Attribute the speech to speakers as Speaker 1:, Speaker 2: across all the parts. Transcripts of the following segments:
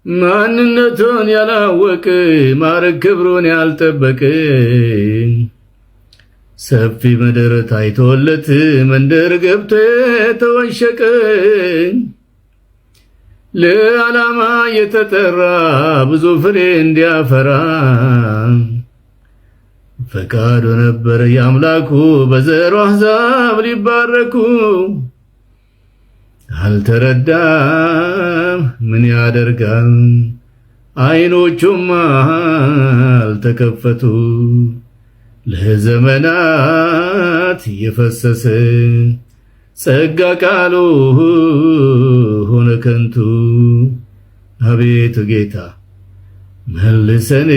Speaker 1: ማንነቱን ያላወቀ ማዕረግ ክብሩን ያልጠበቀ ሰፊ ምድር ታይቶለት መንደር ገብቶ የተወሸቀ ለዓላማ የተጠራ ብዙ ፍሬ እንዲያፈራ ፈቃዱ ነበር የአምላኩ በዘሩ አሕዛብ ሊባረኩ። አልተረዳም ምን ያደርጋል አይኖቹም አልተከፈቱ። ለዘመናት የፈሰሰ ጸጋ ቃሉ ሆነ ከንቱ። አቤቱ ጌታ መልሰን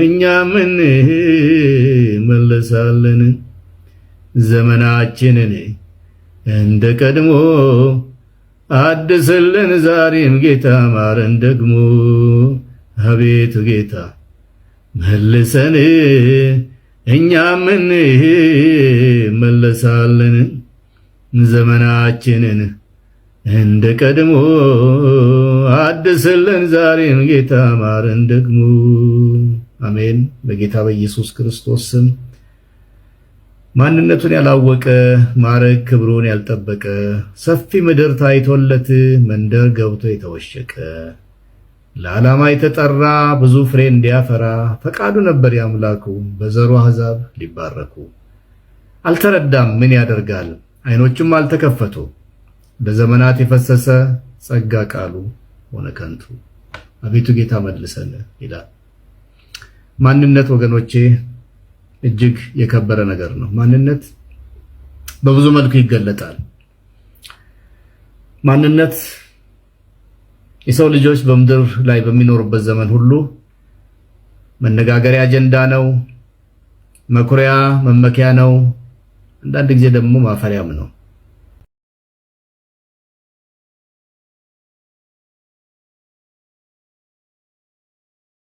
Speaker 1: እኛ ምን መለሳለን? ዘመናችንን እንደ ቀድሞ አድስልን ዛሬም ጌታ ማረን ደግሞ። አቤቱ ጌታ መልሰን እኛ ምን መለሳለን? ዘመናችንን እንደ ቀድሞ አድስልን ዛሬም ጌታ ማረን ደግሞ። አሜን። በጌታ በኢየሱስ ክርስቶስ ስም ማንነቱን ያላወቀ ማዕረግ ክብሩን ያልጠበቀ ሰፊ ምድር ታይቶለት መንደር ገብቶ የተወሸቀ ለዓላማ የተጠራ ብዙ ፍሬ እንዲያፈራ ፈቃዱ ነበር የአምላኩ በዘሩ አሕዛብ ሊባረኩ። አልተረዳም ምን ያደርጋል አይኖቹም አልተከፈቱ። በዘመናት የፈሰሰ ጸጋ ቃሉ ሆነ ከንቱ። አቤቱ ጌታ መልሰን ይላል። ማንነት ወገኖቼ እጅግ የከበረ ነገር ነው። ማንነት በብዙ መልኩ ይገለጣል። ማንነት የሰው ልጆች በምድር ላይ በሚኖሩበት ዘመን ሁሉ መነጋገሪያ አጀንዳ ነው፣ መኩሪያ መመኪያ ነው፣ አንዳንድ ጊዜ ደግሞ ማፈሪያም ነው።